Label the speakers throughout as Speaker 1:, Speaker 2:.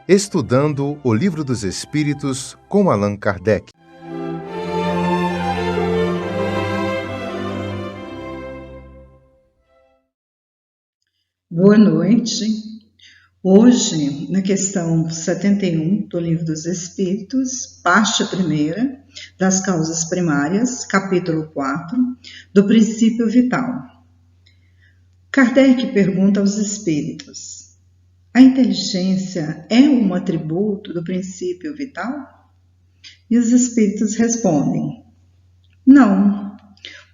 Speaker 1: Estudando o Livro dos Espíritos com Allan Kardec.
Speaker 2: Boa noite. Hoje, na questão 71 do Livro dos Espíritos, parte 1, das causas primárias, capítulo 4, do princípio vital. Kardec pergunta aos espíritos: a inteligência é um atributo do princípio vital? E os espíritos respondem: não,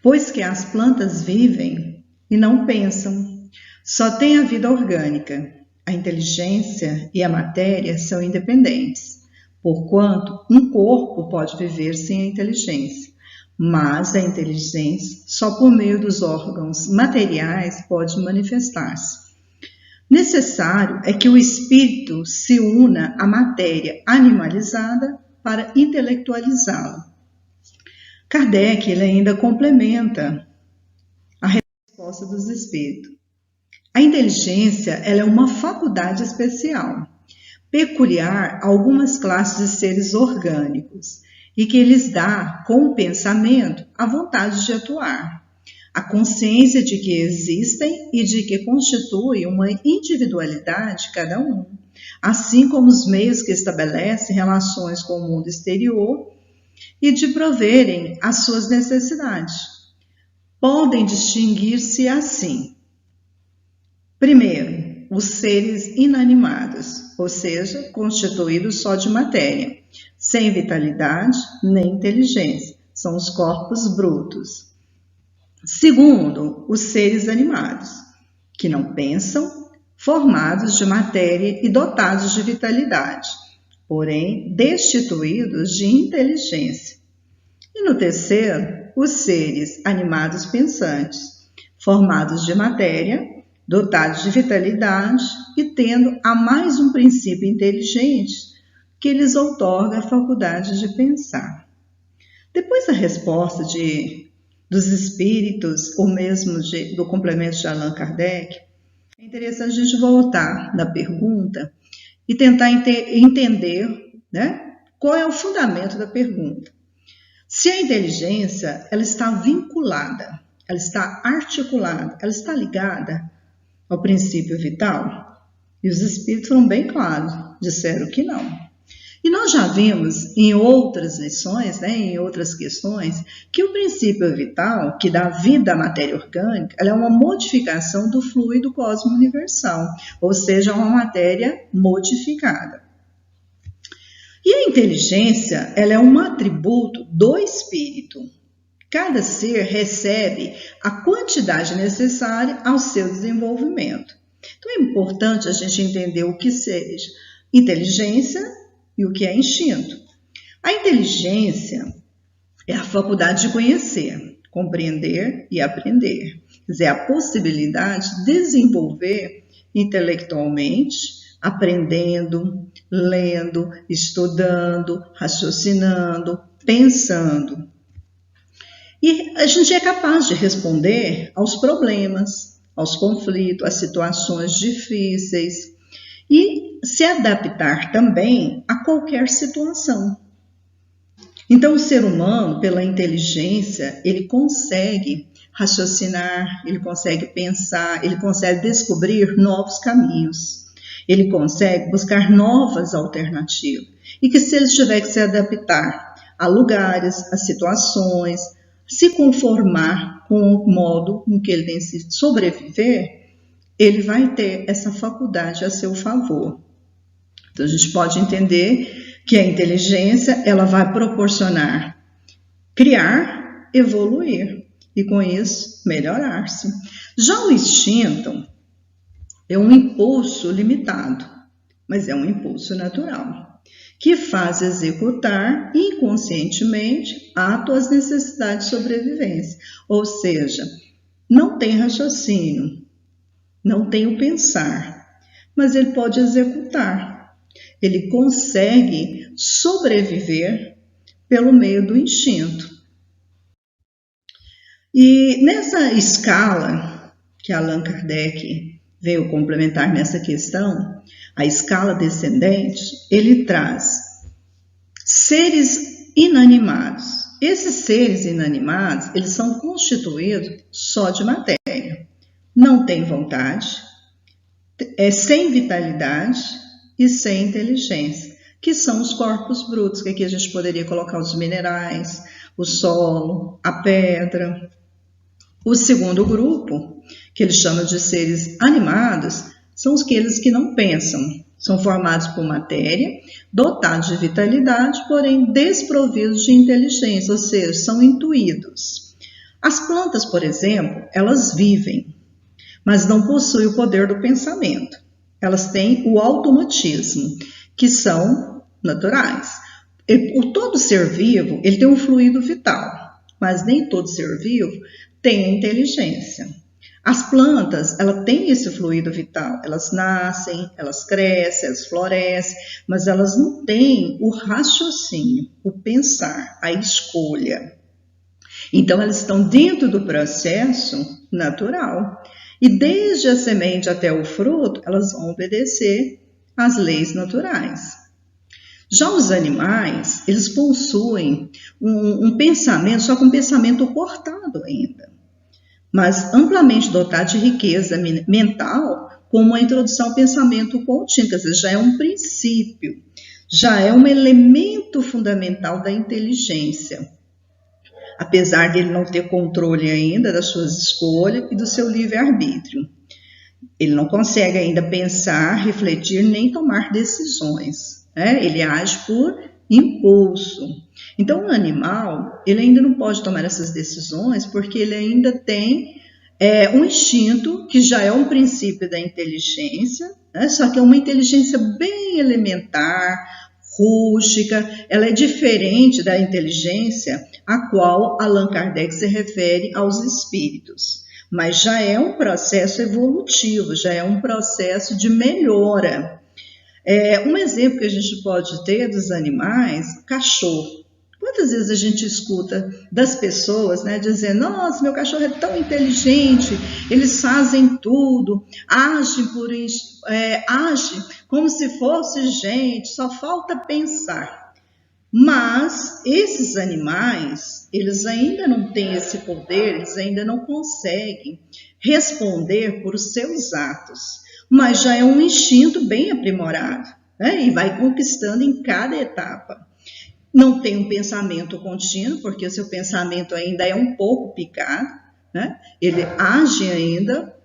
Speaker 2: pois que as plantas vivem e não pensam, só tem a vida orgânica. A inteligência e a matéria são independentes, porquanto um corpo pode viver sem a inteligência, mas a inteligência só por meio dos órgãos materiais pode manifestar-se. Necessário é que o espírito se una à matéria animalizada para intelectualizá-la. Kardec ainda complementa a resposta dos espíritos. A inteligência ela é uma faculdade especial, peculiar a algumas classes de seres orgânicos, e que lhes dá, com o pensamento, a vontade de atuar, a consciência de que existem e de que constitui uma individualidade cada um, assim como os meios que estabelecem relações com o mundo exterior e de proverem as suas necessidades. Podem distinguir-se assim. Primeiro, os seres inanimados, ou seja, constituídos só de matéria, sem vitalidade nem inteligência, são os corpos brutos. Segundo, os seres animados, que não pensam, formados de matéria e dotados de vitalidade, porém destituídos de inteligência. E no terceiro, os seres animados pensantes, formados de matéria, dotados de vitalidade e tendo a mais um princípio inteligente que lhes outorga a faculdade de pensar. Depois da resposta dos espíritos, ou mesmo do complemento de Allan Kardec, é interessante a gente voltar na pergunta e tentar entender, qual é o fundamento da pergunta. Se a inteligência ela está vinculada, ela está articulada, ela está ligada ao princípio vital? E os espíritos foram bem claros, disseram que não. E nós já vimos em outras lições, em outras questões, que o princípio vital, que dá vida à matéria orgânica, ela é uma modificação do fluido cósmico universal, ou seja, uma matéria modificada. E a inteligência, ela é um atributo do espírito. Cada ser recebe a quantidade necessária ao seu desenvolvimento. Então é importante a gente entender o que seja inteligência e o que é instinto. A inteligência é a faculdade de conhecer, compreender e aprender. Quer dizer, a possibilidade de desenvolver intelectualmente, aprendendo, lendo, estudando, raciocinando, pensando. E a gente é capaz de responder aos problemas, aos conflitos, às situações difíceis e se adaptar também a qualquer situação. Então, o ser humano, pela inteligência, ele consegue raciocinar, ele consegue pensar, ele consegue descobrir novos caminhos, ele consegue buscar novas alternativas. E que se ele tiver que se adaptar a lugares, a situações, se conformar com o modo com que ele tem de sobreviver, ele vai ter essa faculdade a seu favor. Então, a gente pode entender que a inteligência ela vai proporcionar criar, evoluir e, com isso, melhorar-se. Já o instinto é um impulso limitado, mas é um impulso natural, que faz executar inconscientemente atos às necessidades de sobrevivência. Ou seja, não tem raciocínio, não tem o pensar, mas ele pode executar. Ele consegue sobreviver pelo meio do instinto. E nessa escala que Allan Kardec veio complementar nessa questão, a escala descendente, ele traz seres inanimados. Esses seres inanimados, eles são constituídos só de matéria. Não tem vontade, sem vitalidade e sem inteligência, que são os corpos brutos, que aqui a gente poderia colocar os minerais, o solo, a pedra. O segundo grupo, que ele chama de seres animados, são aqueles que não pensam. São formados por matéria, dotados de vitalidade, porém desprovidos de inteligência, ou seja, são intuídos. As plantas, por exemplo, elas vivem, mas não possuem o poder do pensamento. Elas têm o automatismo, que são naturais. Todo ser vivo, ele tem um fluido vital, mas nem todo ser vivo tem a inteligência. As plantas, elas têm esse fluido vital, elas nascem, elas crescem, elas florescem, mas elas não têm o raciocínio, o pensar, a escolha. Então, elas estão dentro do processo natural. E desde a semente até o fruto, elas vão obedecer às leis naturais. Já os animais, eles possuem um pensamento, só que um pensamento cortado ainda, mas amplamente dotado de riqueza mental, como a introdução ao pensamento contínuo, quer dizer, já é um princípio, já é um elemento fundamental da inteligência, apesar dele não ter controle ainda das suas escolhas e do seu livre-arbítrio. Ele não consegue ainda pensar, refletir, nem tomar decisões, né? Ele age por impulso. Então, o animal, ele ainda não pode tomar essas decisões porque ele ainda tem um instinto que já é um princípio da inteligência, né? Só que é uma inteligência bem elementar, rústica, ela é diferente da inteligência a qual Allan Kardec se refere aos espíritos. Mas já é um processo evolutivo, já é um processo de melhora. Um exemplo que a gente pode ter dos animais, cachorro. Quantas vezes a gente escuta das pessoas, né, dizendo: nossa, meu cachorro é tão inteligente, eles fazem tudo, agem como se fosse gente, só falta pensar. Mas esses animais, eles ainda não têm esse poder, eles ainda não conseguem responder por seus atos, mas já é um instinto bem aprimorado, né? E vai conquistando em cada etapa. Não tem um pensamento contínuo, porque o seu pensamento ainda é um pouco picado, né? Ele age ainda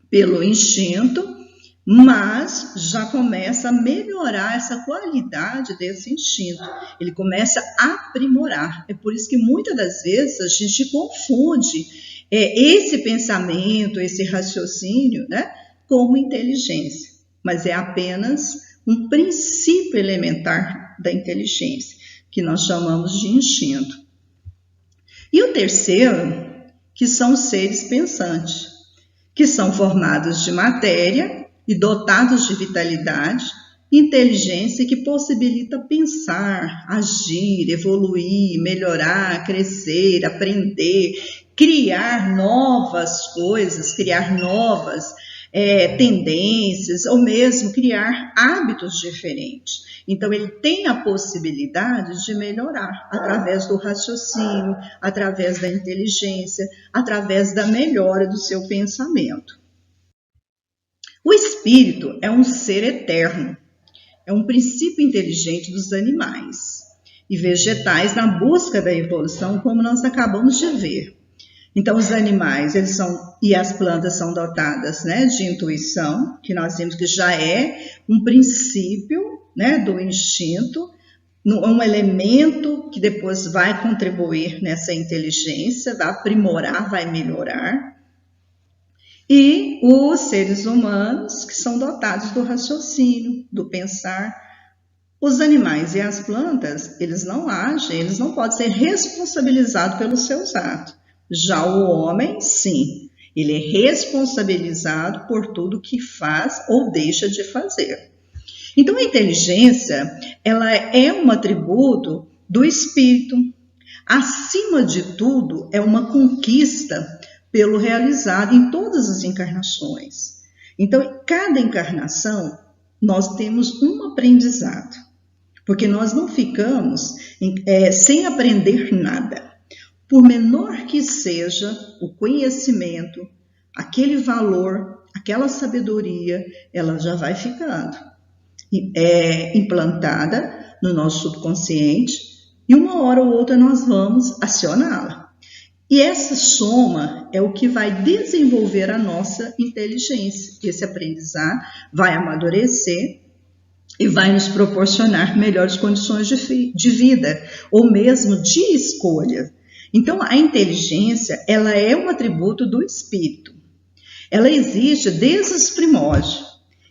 Speaker 2: pelo instinto, mas já começa a melhorar essa qualidade desse instinto. Ele começa a aprimorar. É por isso que muitas das vezes a gente confunde esse pensamento, esse raciocínio, né, como inteligência. Mas é apenas um princípio elementar da inteligência, que nós chamamos de instinto. E o terceiro, que são os seres pensantes, que são formados de matéria e dotados de vitalidade, inteligência que possibilita pensar, agir, evoluir, melhorar, crescer, aprender, criar novas coisas, criar novas tendências, ou mesmo criar hábitos diferentes. Então, ele tem a possibilidade de melhorar através do raciocínio, através da inteligência, através da melhora do seu pensamento. O espírito é um ser eterno, é um princípio inteligente dos animais e vegetais na busca da evolução, como nós acabamos de ver. Então, os animais e as plantas são dotadas, né, de intuição, que nós vimos que já é um princípio, né, do instinto, um elemento que depois vai contribuir nessa inteligência, vai aprimorar, vai melhorar. E os seres humanos, que são dotados do raciocínio, do pensar. Os animais e as plantas, eles não agem, eles não podem ser responsabilizados pelos seus atos. Já o homem, sim, ele é responsabilizado por tudo que faz ou deixa de fazer. Então, a inteligência, ela é um atributo do espírito. Acima de tudo, é uma conquista pelo realizado em todas as encarnações. Então, em cada encarnação, nós temos um aprendizado, porque nós não ficamos sem aprender nada. Por menor que seja o conhecimento, aquele valor, aquela sabedoria, ela já vai ficando implantada no nosso subconsciente e uma hora ou outra nós vamos acioná-la. E essa soma é o que vai desenvolver a nossa inteligência. Esse aprendizado vai amadurecer e vai nos proporcionar melhores condições de vida, ou mesmo de escolha. Então, a inteligência, ela é um atributo do espírito. Ela existe desde os primórdios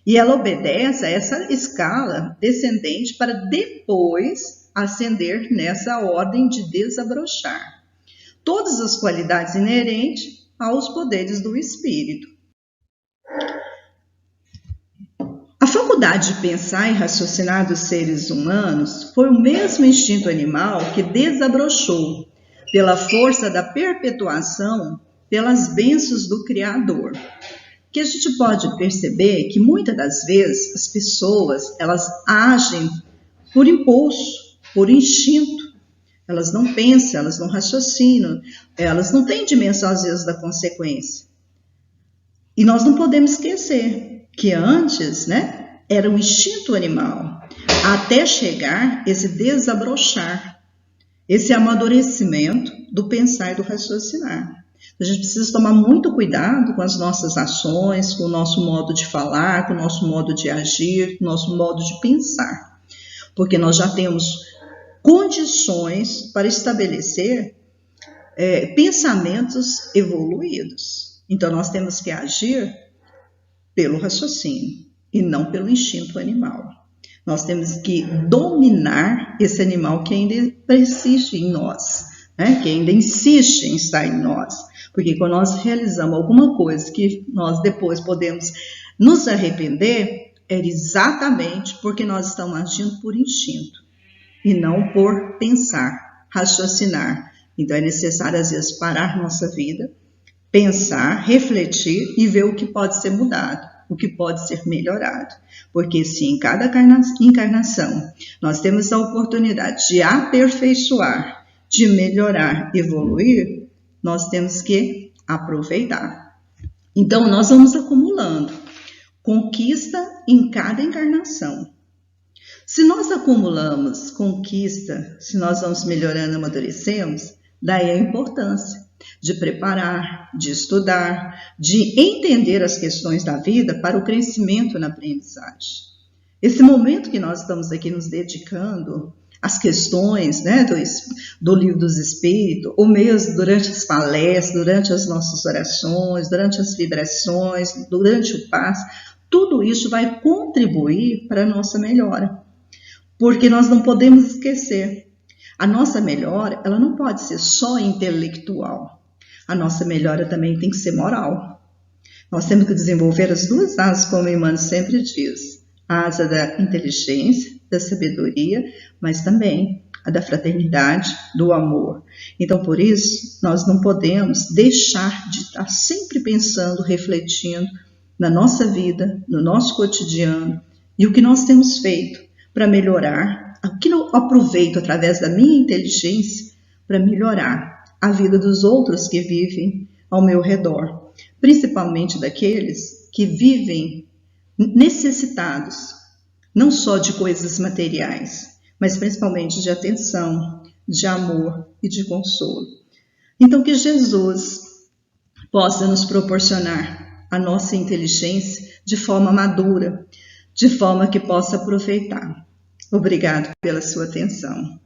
Speaker 2: e ela obedece a essa escala descendente para depois ascender nessa ordem de desabrochar todas as qualidades inerentes aos poderes do espírito. A faculdade de pensar e raciocinar dos seres humanos foi o mesmo instinto animal que desabrochou pela força da perpetuação, pelas bênçãos do Criador. Que a gente pode perceber que muitas das vezes as pessoas, elas agem por impulso, por instinto. Elas não pensam, elas não raciocinam, elas não têm dimensão às vezes da consequência. E nós não podemos esquecer que antes, era um instinto animal, até chegar esse desabrochar, esse amadurecimento do pensar e do raciocinar. A gente precisa tomar muito cuidado com as nossas ações, com o nosso modo de falar, com o nosso modo de agir, com o nosso modo de pensar. Porque nós já temos condições para estabelecer pensamentos evoluídos. Então, nós temos que agir pelo raciocínio e não pelo instinto animal. Nós temos que dominar esse animal que ainda persiste em nós, que ainda insiste em estar em nós. Porque quando nós realizamos alguma coisa que nós depois podemos nos arrepender, é exatamente porque nós estamos agindo por instinto e não por pensar, raciocinar. Então é necessário às vezes parar nossa vida, pensar, refletir e ver o que pode ser mudado, o que pode ser melhorado. Porque se em cada encarnação nós temos a oportunidade de aperfeiçoar, de melhorar, evoluir, nós temos que aproveitar. Então nós vamos acumulando conquista em cada encarnação. Se nós acumulamos conquista, se nós vamos melhorando, amadurecemos, daí a importância de preparar, de estudar, de entender as questões da vida para o crescimento na aprendizagem. Esse momento que nós estamos aqui nos dedicando às questões do Livro dos Espíritos, ou mesmo durante as palestras, durante as nossas orações, durante as vibrações, durante o passe, tudo isso vai contribuir para a nossa melhora. Porque nós não podemos esquecer, a nossa melhora, ela não pode ser só intelectual. A nossa melhora também tem que ser moral. Nós temos que desenvolver as duas asas, como Emmanuel sempre diz. A asa da inteligência, da sabedoria, mas também a da fraternidade, do amor. Então, por isso, nós não podemos deixar de estar sempre pensando, refletindo na nossa vida, no nosso cotidiano e o que nós temos feito para melhorar, o que eu aproveito através da minha inteligência para melhorar a vida dos outros que vivem ao meu redor, principalmente daqueles que vivem necessitados, não só de coisas materiais, mas principalmente de atenção, de amor e de consolo. Então, que Jesus possa nos proporcionar a nossa inteligência de forma madura, de forma que possa aproveitar. Obrigado pela sua atenção.